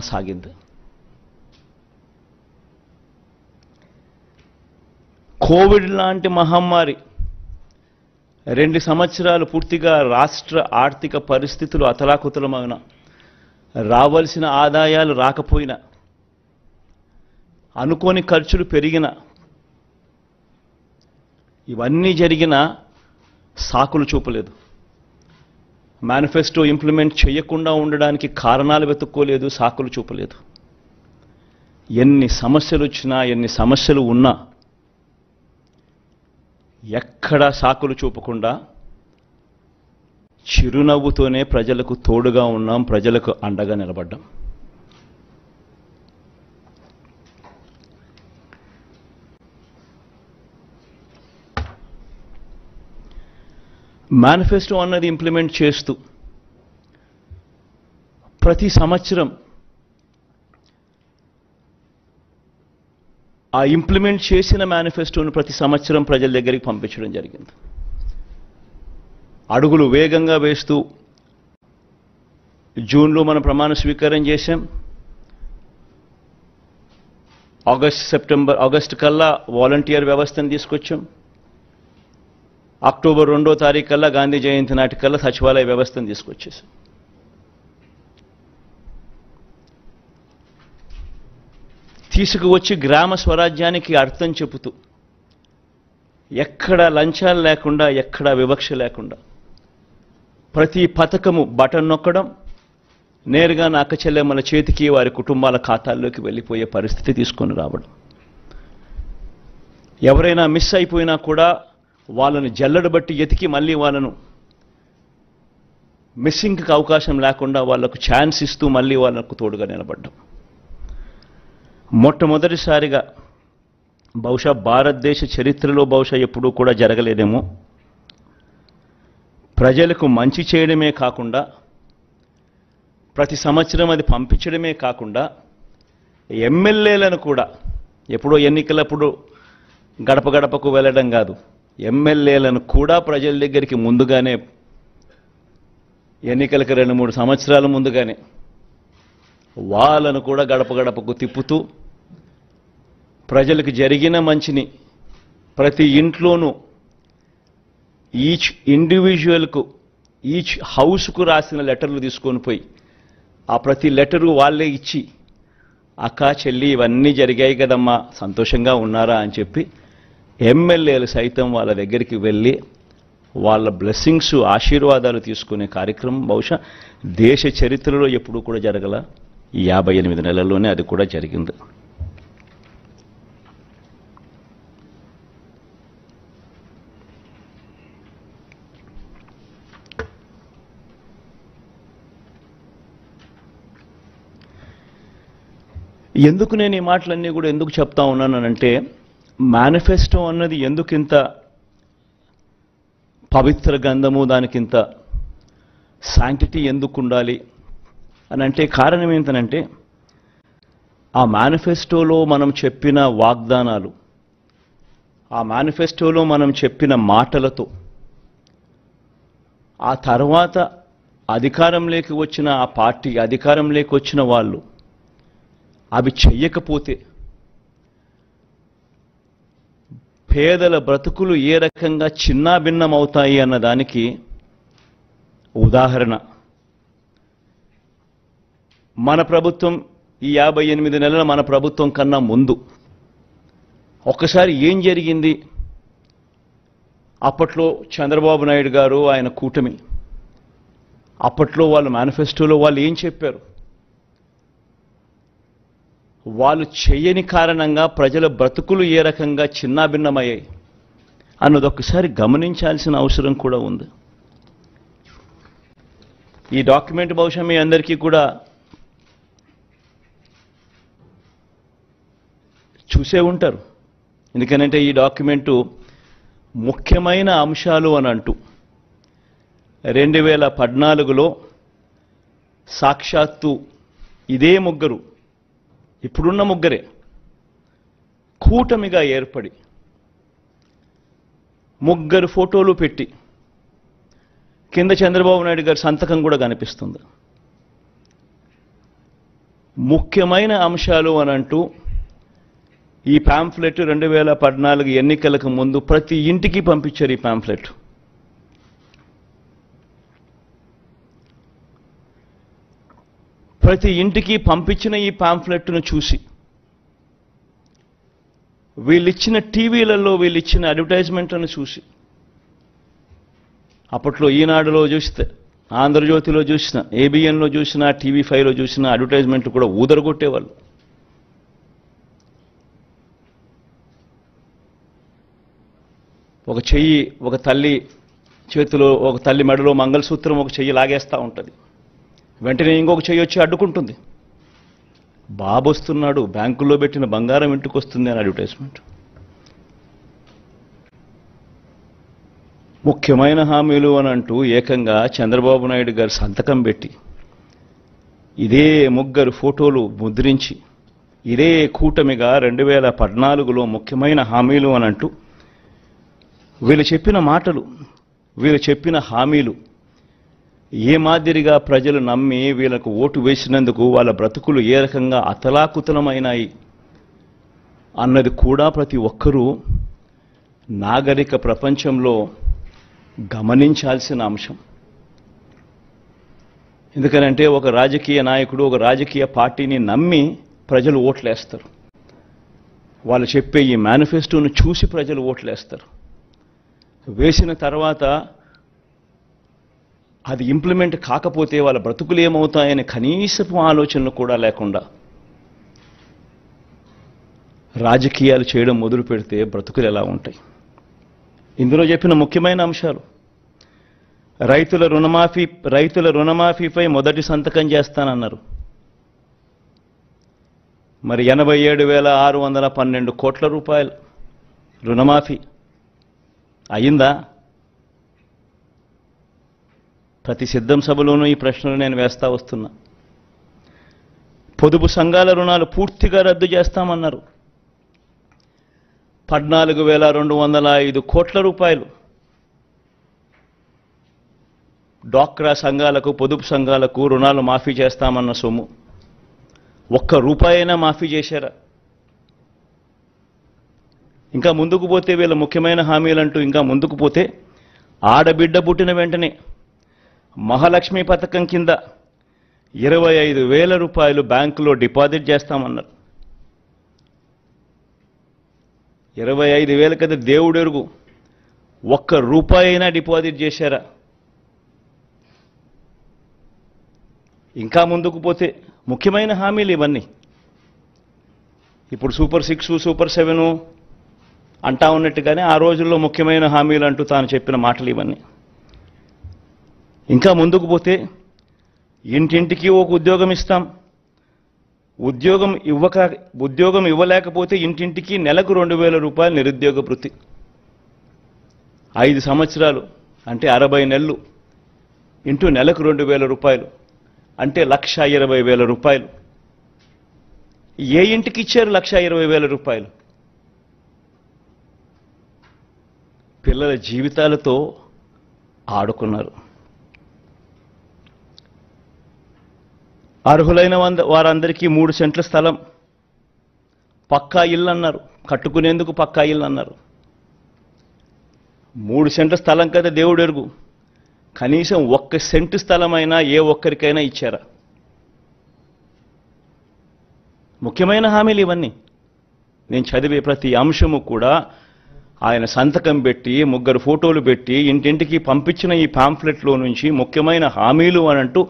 సాగింది. కోవిడ్ లాంటి మహమ్మారి 2 సంవత్సరాలు పూర్తిగా రాష్ట్ర ఆర్థిక పరిస్థితులు అతలాకుతలమైన, రావాల్సిన ఆదాయాలు రాకపోయినా, అనుకోని ఖర్చులు పెరిగిన, ఇవన్నీ జరిగినా సాకులు చూపలేదు. మేనిఫెస్టో ఇంప్లిమెంట్ చేయకుండా ఉండడానికి కారణాలు వెతుక్కోలేదు, సాకులు చూపలేదు. ఎన్ని సమస్యలు వచ్చినా, ఎన్ని సమస్యలు ఉన్నా ఎక్కడా సాకులు చూపకుండా చిరునవ్వుతోనే ప్రజలకు తోడుగా ఉన్నాం, ప్రజలకు అండగా నిలబడ్డాం. మేనిఫెస్టో అన్నది ఇంప్లిమెంట్ చేస్తూ ప్రతి సంవత్సరం ఆ ఇంప్లిమెంట్ చేసిన మేనిఫెస్టోను ప్రతి సంవత్సరం ప్రజల దగ్గరికి పంపించడం జరిగింది. అడుగులు వేగంగా వేస్తూ జూన్లో మనం ప్రమాణ స్వీకారం చేశాం. ఆగస్టు కల్లా వాలంటీర్ వ్యవస్థను తీసుకొచ్చాం. అక్టోబర్ 2వ తారీఖు కల్లా, గాంధీ జయంతి నాటికల్లా సచివాలయ వ్యవస్థను తీసుకొచ్చేసాం. తీసుకువచ్చి గ్రామ స్వరాజ్యానికి అర్థం చెబుతూ, ఎక్కడ లంచాలు లేకుండా, ఎక్కడ వివక్ష లేకుండా, ప్రతి పథకము బటన్ నొక్కడం, నేరుగా నా అక్క చెల్లెమ్మల చేతికి, వారి కుటుంబాల ఖాతాల్లోకి వెళ్ళిపోయే పరిస్థితి తీసుకొని రావడం. ఎవరైనా మిస్ అయిపోయినా కూడా వాళ్ళని జల్లెడ బట్టి ఎతికి మళ్ళీ వాళ్ళను మిస్సింగ్కి అవకాశం లేకుండా వాళ్లకు ఛాన్స్ ఇస్తూ మళ్ళీ వాళ్ళకు తోడుగా నిలబడ్డం. మొట్టమొదటిసారిగా బహుశా భారతదేశ చరిత్రలో బహుశా ఎప్పుడూ కూడా జరగలేదేమో, ప్రజలకు మంచి చేయడమే కాకుండా, ప్రతి సంవత్సరం అది పంపించడమే కాకుండా, ఎమ్మెల్యేలను కూడా, ఎప్పుడో ఎన్నికలప్పుడు గడప గడపకు వెళ్ళడం కాదు, ఎమ్మెల్యేలను కూడా ప్రజల దగ్గరికి ముందుగానే, ఎన్నికలకు 2-3 సంవత్సరాల ముందుగానే వాళ్ళను కూడా గడప గడపకు తిప్పుతూ, ప్రజలకు జరిగిన మంచిని ప్రతి ఇంట్లోనూ ఈచ్ ఇండివిజువల్కు, ఈచ్ హౌస్కు రాసిన లెటర్లు తీసుకొని పోయి ఆ ప్రతి లెటరు వాళ్ళే ఇచ్చి, అక్కా చెల్లి ఇవన్నీ జరిగాయి కదమ్మా, సంతోషంగా ఉన్నారా అని చెప్పి ఎమ్మెల్యేలు సైతం వాళ్ళ దగ్గరికి వెళ్ళి వాళ్ళ బ్లెస్సింగ్స్, ఆశీర్వాదాలు తీసుకునే కార్యక్రమం బహుశా దేశ చరిత్రలో ఎప్పుడూ కూడా జరగల. ఈ 58 నెలల్లోనే అది కూడా జరిగింది. ఎందుకు నేను ఈ మాటలన్నీ కూడా ఎందుకు చెప్తా ఉన్నానంటే, మేనిఫెస్టో అన్నది ఎందుకింత పవిత్ర గంధము, దానికింత శాంక్టిటీ ఎందుకు ఉండాలి అని అంటే కారణం ఏంటనంటే, ఆ మేనిఫెస్టోలో మనం చెప్పిన వాగ్దానాలు, ఆ మేనిఫెస్టోలో మనం చెప్పిన మాటలతో ఆ తర్వాత అధికారంలోకి వచ్చిన ఆ పార్టీ, అధికారంలోకి వచ్చిన వాళ్ళు అవి చెయ్యకపోతే పేదల బ్రతుకులు ఏ రకంగా చిన్నాభిన్నమవుతాయి అన్నదానికి ఉదాహరణ. మన ప్రభుత్వం, ఈ 58 నెలల మన ప్రభుత్వం కన్నా ముందు ఒక్కసారి ఏం జరిగింది, అప్పట్లో చంద్రబాబు నాయుడు గారు, ఆయన కూటమి, అప్పట్లో వాళ్ళ మేనిఫెస్టోలో వాళ్ళు ఏం చెప్పారు, వాళ్ళు చేయని కారణంగా ప్రజల బ్రతుకులు ఏ రకంగా చిన్నాభిన్నమయ్యాయి అన్నది ఒక్కసారి గమనించాల్సిన అవసరం కూడా ఉంది. ఈ డాక్యుమెంట్ బహుశా మీ అందరికీ కూడా చూసే ఉంటారు. ఎందుకనంటే ఈ డాక్యుమెంటు ముఖ్యమైన అంశాలు అని అంటూ 2014లో సాక్షాత్తు ఇదే ముగ్గురు, ఇప్పుడున్న ముగ్గురే కూటమిగా ఏర్పడి ముగ్గురు ఫోటోలు పెట్టి కింద చంద్రబాబు నాయుడు గారి సంతకం కూడా కనిపిస్తుంది. ముఖ్యమైన అంశాలు అనంటూ ఈ పాంఫ్లెట్ 2014 ఎన్నికలకు ముందు ప్రతి ఇంటికి పంపించారు. ఈ పాంఫ్లెట్ ప్రతి ఇంటికి పంపించిన ఈ పాంఫ్లెట్ను చూసి వీళ్ళిచ్చిన టీవీలలో వీళ్ళిచ్చిన అడ్వర్టైజ్మెంట్లను చూసి, అప్పట్లో ఈనాడులో చూస్తే, ఆంధ్రజ్యోతిలో చూసిన, ఏబిఎన్లో చూసిన, టీవీ5లో చూసిన అడ్వర్టైజ్మెంట్లు కూడా ఊదరగొట్టేవాళ్ళు. ఒక చెయ్యి ఒక తల్లి చేతిలో, ఒక తల్లి మెడలో మంగళసూత్రం ఒక చెయ్యి లాగేస్తూ ఉంటుంది, వెంటనే ఇంకొక చెయ్యి వచ్చి అడ్డుకుంటుంది. బాబు వస్తున్నాడు, బ్యాంకుల్లో పెట్టిన బంగారం ఇంటికి వస్తుంది అని అడ్వర్టైజ్మెంట్. ముఖ్యమైన హామీలు అని అంటూ ఏకంగా చంద్రబాబు నాయుడు గారు సంతకం పెట్టి, ఇదే ముగ్గురు ఫోటోలు ముద్రించి, ఇదే కూటమిగా 2014లో ముఖ్యమైన హామీలు అని అంటూ వీళ్ళు చెప్పిన మాటలు, వీళ్ళు చెప్పిన హామీలు ఏ మాదిరిగా ప్రజలు నమ్మి వీళ్ళకు ఓటు వేసినందుకు వాళ్ళ బ్రతుకులు ఏ రకంగా అతలాకుతలమైనాయి అన్నది కూడా ప్రతి ఒక్కరూ నాగరిక ప్రపంచంలో గమనించాల్సిన అంశం. ఎందుకనంటే ఒక రాజకీయ నాయకుడు ఒక రాజకీయ పార్టీని నమ్మి ప్రజలు ఓట్లేస్తారు. వాళ్ళు చెప్పే ఈ మేనిఫెస్టోను చూసి ప్రజలు ఓట్లేస్తారు. వేసిన తర్వాత అది ఇంప్లిమెంట్ కాకపోతే వాళ్ళ బ్రతుకులు ఏమవుతాయని కనీసపు ఆలోచనలు కూడా లేకుండా రాజకీయాలు చేయడం మొదలు పెడితే బ్రతుకులు ఎలా ఉంటాయి? ఇందులో చెప్పిన ముఖ్యమైన అంశాలు, రైతుల రుణమాఫీపై మొదటి సంతకం చేస్తానన్నారు. మరి 87,612 కోట్ల రూపాయలు రుణమాఫీ అయిందా? ప్రతి సిద్ధం సభలోనూ ఈ ప్రశ్నలు నేను వేస్తా వస్తున్నా. పొదుపు సంఘాల రుణాలు పూర్తిగా రద్దు చేస్తామన్నారు. 14,205 కోట్ల రూపాయలు డ్వాక్రా సంఘాలకు, పొదుపు సంఘాలకు రుణాలు మాఫీ చేస్తామన్న సొమ్ము ఒక్క రూపాయైనా మాఫీ చేశారా? ఇంకా ముందుకు పోతే వీళ్ళ ముఖ్యమైన హామీలంటూ ఇంకా ముందుకు పోతే, ఆడబిడ్డ పుట్టిన వెంటనే మహాలక్ష్మి పథకం కింద 25,000 రూపాయలు బ్యాంకులో డిపాజిట్ చేస్తామన్నారు. 25,000 కదా దేవుడెరుగు, ఒక్క రూపాయి అయినా డిపాజిట్ చేశారా? ఇంకా ముందుకు పోతే ముఖ్యమైన హామీలు ఇవన్నీ. ఇప్పుడు సూపర్ 6, సూపర్ 7 అంటా ఉన్నట్టుగానే ఆ రోజుల్లో ముఖ్యమైన హామీలు అంటూ తాను చెప్పిన మాటలు ఇవన్నీ. ఇంకా ముందుకు పోతే ఇంటింటికి ఒక ఉద్యోగం ఇస్తాం, ఉద్యోగం ఇవ్వలేకపోతే ఇంటింటికి నెలకు 2,000 రూపాయలు నిరుద్యోగ భృతి. 5 సంవత్సరాలు అంటే 60 నెలలు ఇంటూ నెలకు 2,000 రూపాయలు అంటే 1,20,000 రూపాయలు. ఏ ఇంటికి ఇచ్చారు 1,20,000 రూపాయలు? పిల్లల జీవితాలతో ఆడుకున్నారు. అర్హులైన వారందరికీ 3 సెంట్ల స్థలం, పక్కా ఇల్లు అన్నారు, కట్టుకునేందుకు పక్కా ఇల్లు అన్నారు. 3 సెంట్ల స్థలం కదా దేవుడు ఎరుగు, కనీసం 1 సెంటు స్థలమైనా ఏ ఒక్కరికైనా ఇచ్చారా? ముఖ్యమైన హామీలు ఇవన్నీ. నేను చదివే ప్రతి అంశము కూడా ఆయన సంతకం పెట్టి 3 ఫోటోలు పెట్టి ఇంటింటికి పంపించిన ఈ పాంఫ్లెట్లో నుంచి ముఖ్యమైన హామీలు అని అంటూ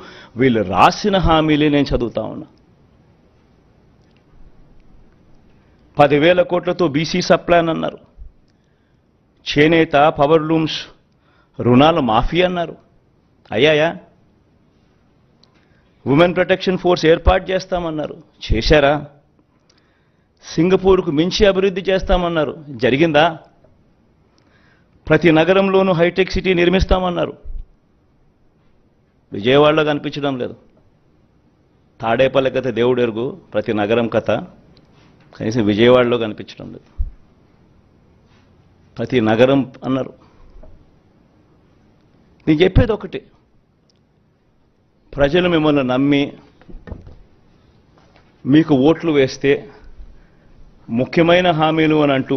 వీళ్ళు రాసిన హామీలే నేను చదువుతా ఉన్నా. 10,000 కోట్లతో బీసీ సప్లాన్ అన్నారు. చేనేత, పవర్ లూమ్స్ రుణాల మాఫీ అన్నారు. అయ్యాయా? ఉమెన్ ప్రొటెక్షన్ ఫోర్స్ ఏర్పాటు చేస్తామన్నారు. చేశారా? సింగపూర్కు మించి అభివృద్ధి చేస్తామన్నారు. జరిగిందా? ప్రతి నగరంలోనూ హైటెక్ సిటీ నిర్మిస్తామన్నారు. విజయవాడలో కనిపించడం లేదు. తాడేపల్లి కథ దేవుడు ఎరుగు, ప్రతి నగరం కథ కనీసం విజయవాడలో కనిపించడం లేదు. ప్రతి నగరం అన్నారు. నేను చెప్పేది ఒకటి, ప్రజలు మిమ్మల్ని నమ్మి మీకు ఓట్లు వేస్తే ముఖ్యమైన హామీలు అని అంటూ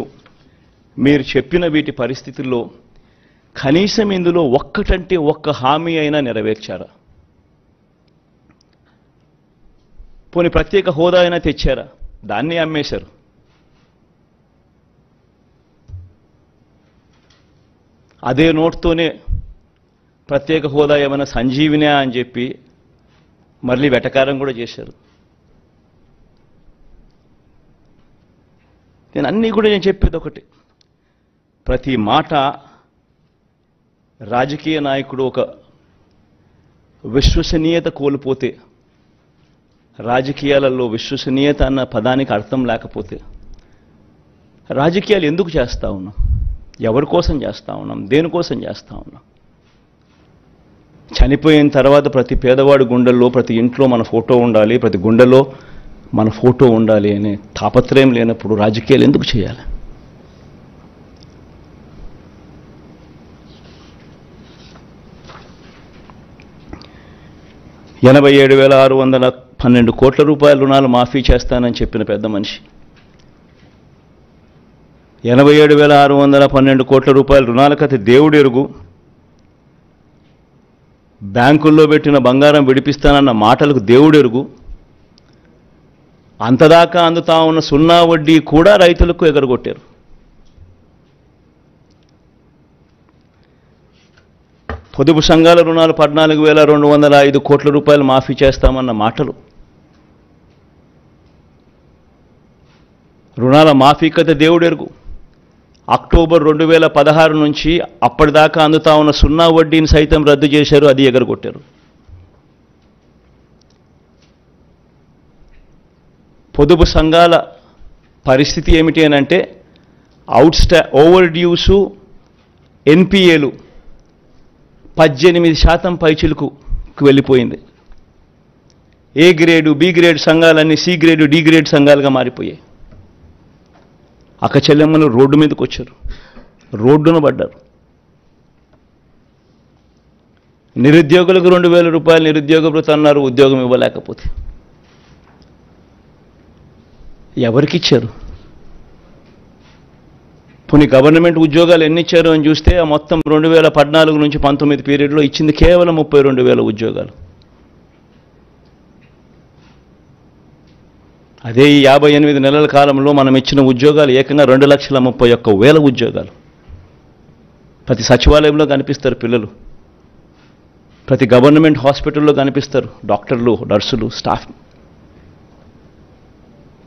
మీరు చెప్పిన వీటి పరిస్థితుల్లో కనీసం ఇందులో ఒక్కటంటే ఒక్క హామీ అయినా నెరవేర్చారా? పోనీ ప్రత్యేక హోదా అయినా తెచ్చారా? దాన్ని అమ్మేశారు. అదే నోట్తోనే ప్రత్యేక హోదా ఏమైనా సంజీవినా అని చెప్పి మళ్ళీ వెటకారం కూడా చేశారు. నేను చెప్పేది ఒకటి, ప్రతి మాట రాజకీయ నాయకుడు ఒక విశ్వసనీయత కోల్పోతే, రాజకీయాలలో విశ్వసనీయత అన్న పదానికి అర్థం లేకపోతే రాజకీయాలు ఎందుకు చేస్తూ ఉన్నాం? ఎవరి కోసం చేస్తూ ఉన్నాం? దేనికోసం చేస్తూ ఉన్నాం? చనిపోయిన తర్వాత ప్రతి పేదవాడి గుండెల్లో, ప్రతి ఇంట్లో మన ఫోటో ఉండాలి, ప్రతి గుండెలో మన ఫోటో ఉండాలి అనే తాపత్రయం లేనప్పుడు రాజకీయాలు ఎందుకు చేయాలి? ₹87,612 కోట్ల రుణాలు మాఫీ చేస్తానని చెప్పిన పెద్ద మనిషి 87,612 కోట్ల రూపాయల రుణాల కథ దేవుడు ఎరుగు. బ్యాంకుల్లో పెట్టిన బంగారం విడిపిస్తానన్న మాటలకు దేవుడు ఎరుగు. అంతదాకా అందుతా ఉన్న సున్నా వడ్డీ కూడా రైతులకు ఎగరగొట్టారు. పొదుపు సంఘాల రుణాలు 14,205 కోట్ల రూపాయలు మాఫీ చేస్తామన్న మాటలు, రుణాల మాఫీ కథ దేవుడెరుగు. అక్టోబర్ 2016 నుంచి అప్పటిదాకా అందుతా ఉన్న సున్నా వడ్డీని సైతం రద్దు చేశారు, అది ఎగరగొట్టారు. పొదుపు సంఘాల పరిస్థితి ఏమిటి అని అంటే ఓవర్ డ్యూసు ఎన్పిఏలు 18% పైచిలకు వెళ్ళిపోయింది. ఏ గ్రేడు, బి గ్రేడ్ సంఘాలన్నీ సి గ్రేడు, డి గ్రేడ్ సంఘాలుగా మారిపోయాయి. అక్క చెల్లెమ్మలు రోడ్డు మీదకి వచ్చారు, రోడ్డున పడ్డారు. నిరుద్యోగులకు 2,000 రూపాయలు నిరుద్యోగ భృతి అన్నారు, ఉద్యోగం ఇవ్వలేకపోతే. ఎవరికిచ్చారు? పోనీ గవర్నమెంట్ ఉద్యోగాలు ఎన్ని ఇచ్చారు అని చూస్తే ఆ మొత్తం 2014 నుంచి 19 పీరియడ్లో ఇచ్చింది కేవలం 32,000 ఉద్యోగాలు. అదే ఈ 58 నెలల కాలంలో మనం ఇచ్చిన ఉద్యోగాలు ఏకంగా 2,31,000 ఉద్యోగాలు. ప్రతి సచివాలయంలో కనిపిస్తారు పిల్లలు, ప్రతి గవర్నమెంట్ హాస్పిటల్లో కనిపిస్తారు డాక్టర్లు, నర్సులు, స్టాఫ్,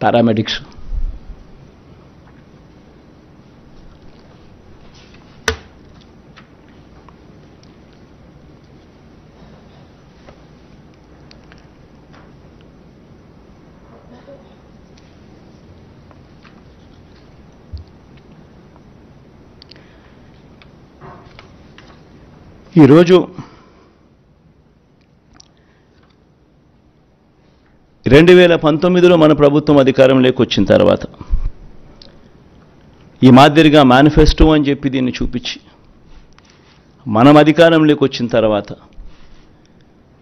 పారామెడిక్స్. ఈరోజు 2019లో మన ప్రభుత్వం అధికారంలోకి వచ్చిన తర్వాత ఈ మాదిరిగా మేనిఫెస్టో అని చెప్పి దీన్ని చూపించి మనం అధికారంలోకి వచ్చిన తర్వాత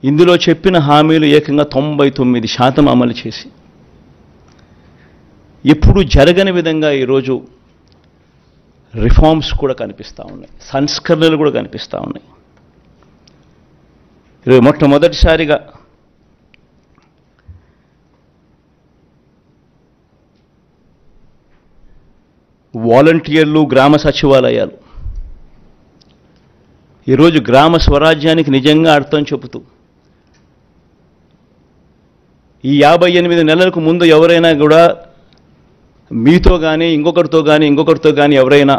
ఇందులో చెప్పిన హామీలు ఏకంగా 99% అమలు చేసి ఎప్పుడు జరగని విధంగా ఈరోజు రిఫార్మ్స్ కూడా కనిపిస్తూ ఉన్నాయి, సంస్కరణలు కూడా కనిపిస్తూ ఉన్నాయి. ఈరోజు మొట్టమొదటిసారిగా వాలంటీర్లు, గ్రామ సచివాలయాలు ఈరోజు గ్రామ స్వరాజ్యానికి నిజంగా అర్థం చెబుతూ ఈ 58 నెలలకు ముందు ఎవరైనా కూడా మీతో కానీ ఇంకొకరితో కానీ ఎవరైనా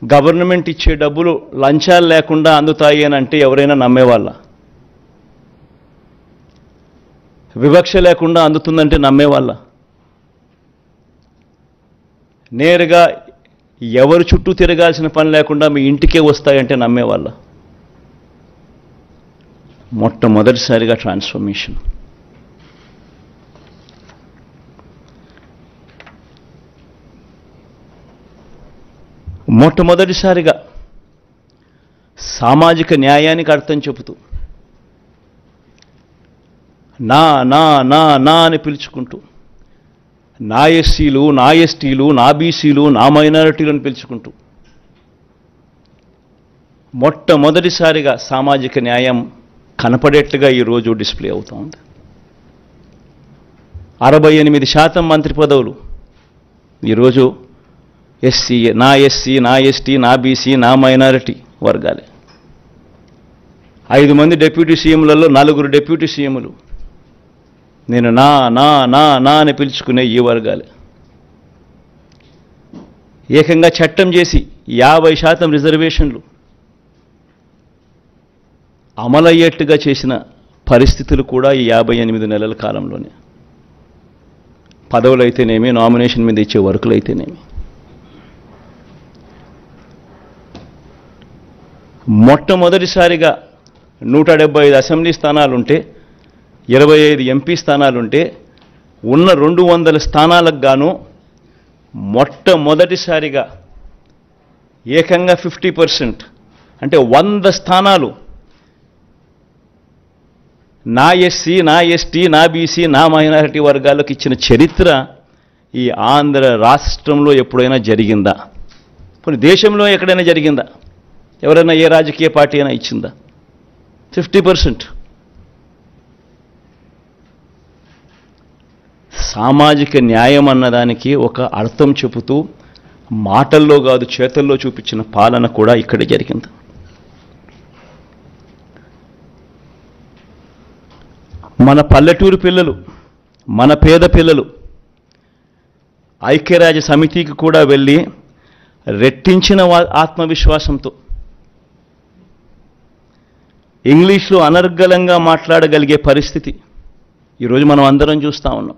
గవర్నమెంట్ ఇచ్చే డబ్బులు లంచాలు లేకుండా అందుతాయి అని అంటే ఎవరైనా నమ్మేవాళ్ళ? వివక్ష లేకుండా అందుతుందంటే నమ్మేవాళ్ళ? నేరుగా ఎవరు చుట్టూ తిరగాల్సిన పని లేకుండా మీ ఇంటికే వస్తాయంటే నమ్మేవాళ్ళ? మొట్టమొదటిసారిగా ట్రాన్స్ఫర్మేషన్. మొట్టమొదటిసారిగా సామాజిక న్యాయానికి అర్థం చెబుతూ నా నా నా నా అని పిలుచుకుంటూ నా ఎస్సీలు, నా ఎస్టీలు, నా బీసీలు, నా మైనారిటీలను పిలుచుకుంటూ మొట్టమొదటిసారిగా సామాజిక న్యాయం కనపడేట్లుగా ఈరోజు డిస్ప్లే అవుతూ ఉంది. 68% మంత్రి పదవులు ఈరోజు ఎస్సీ, నా ఎస్టీ, నా బీసీ, నా మైనారిటీ వర్గాలే. 5 మంది డిప్యూటీ సీఎంలలో 4 డిప్యూటీ సీఎంలు నేను నా నా నా నా అని పిలుచుకునే ఈ వర్గాలే. ఏకంగా చట్టం చేసి 50% రిజర్వేషన్లు అమలయ్యేట్టుగా చేసిన పరిస్థితులు కూడా ఈ 58 నెలల కాలంలోనే. పదవులు అయితేనేమి, నామినేషన్ మీద ఇచ్చే వర్కులు అయితేనేమి. మొట్టమొదటిసారిగా 175 అసెంబ్లీ స్థానాలుంటే 25 ఎంపీ స్థానాలుంటే ఉన్న 200 స్థానాలకు గాను మొట్టమొదటిసారిగా ఏకంగా 50% అంటే 100 స్థానాలు నా ఎస్సీ, నా ఎస్టీ, నా బీసీ, నా మైనారిటీ వర్గాలకు ఇచ్చిన చరిత్ర ఈ ఆంధ్ర రాష్ట్రంలో ఎప్పుడైనా జరిగిందా? కొన్ని దేశంలో ఎక్కడైనా జరిగిందా? ఎవరైనా ఏ రాజకీయ పార్టీ అయినా ఇచ్చిందా? 50%. సామాజిక న్యాయం అన్నదానికి ఒక అర్థం చెబుతూ మాటల్లో కాదు చేతల్లో చూపించిన పాలన కూడా ఇక్కడే జరిగింది. మన పల్లెటూరు పిల్లలు, మన పేద పిల్లలు ఐక్యరాజ్య సమితికి కూడా వెళ్ళి రెట్టించిన ఆత్మవిశ్వాసంతో ఇంగ్లీష్లో అనర్గళంగా మాట్లాడగలిగే పరిస్థితి ఈరోజు మనం అందరం చూస్తూ ఉన్నాం.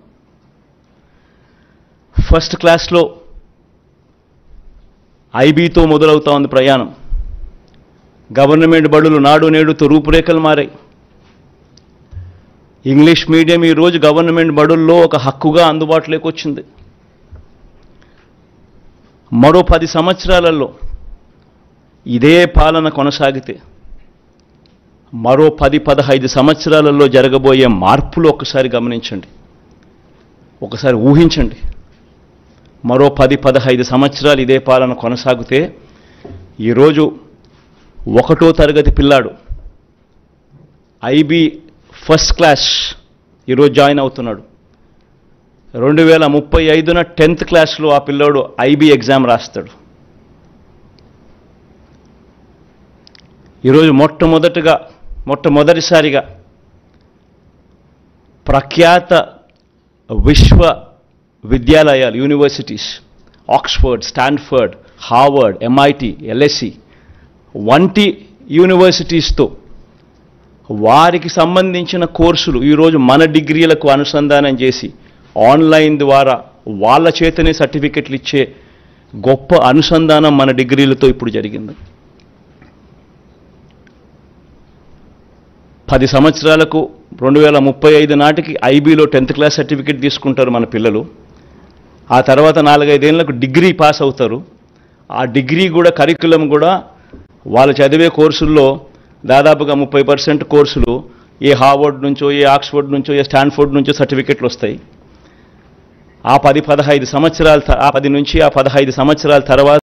ఫస్ట్ క్లాస్లో ఐబీతో మొదలవుతా ఉంది ప్రయాణం. గవర్నమెంట్ బడులు నాడు నేడుతో రూపురేఖలు మారాయి. ఇంగ్లీష్ మీడియం ఈరోజు గవర్నమెంట్ బడుల్లో ఒక హక్కుగా అందుబాటులోకి వచ్చింది. మరో 10 సంవత్సరాలలో ఇదే పాలన కొనసాగితే మరో 10-15 సంవత్సరాలలో జరగబోయే మార్పులు ఒక్కసారి గమనించండి, ఒకసారి ఊహించండి. మరో 10-15 సంవత్సరాలు ఇదే పాలన కొనసాగితే ఈరోజు 1వ తరగతి పిల్లాడు ఐబీ ఫస్ట్ క్లాస్ ఈరోజు జాయిన్ అవుతున్నాడు. 2035న 10th క్లాస్లో ఆ పిల్లోడు ఐబీ ఎగ్జామ్ రాస్తాడు. ఈరోజు మొట్టమొదటిసారిగా ప్రఖ్యాత విశ్వ విద్యాలయాలు, universities, Oxford, Stanford, Harvard, MIT, LSC వంటి యూనివర్సిటీస్తో వారికి సంబంధించిన కోర్సులు ఈరోజు మన డిగ్రీలకు అనుసంధానం చేసి ఆన్లైన్ ద్వారా వాళ్ళ చేతనే సర్టిఫికెట్లు ఇచ్చే గొప్ప అనుసంధానం మన డిగ్రీలతో ఇప్పుడు జరిగింది. 10 సంవత్సరాలకు 2035 నాటికి ఐబీలో 10th క్లాస్ సర్టిఫికెట్ తీసుకుంటారు మన పిల్లలు. ఆ తర్వాత 4-5 ఏళ్లకు డిగ్రీ పాస్ అవుతారు. ఆ డిగ్రీ కూడా కరికులం కూడా వాళ్ళు చదివే కోర్సుల్లో దాదాపుగా 30% కోర్సులు ఏ హార్వర్డ్ నుంచో, ఏ ఆక్స్ఫర్డ్ నుంచో, ఏ స్టాన్ఫోర్డ్ నుంచో సర్టిఫికెట్లు వస్తాయి. ఆ 10 నుంచి 15 సంవత్సరాల తర్వాత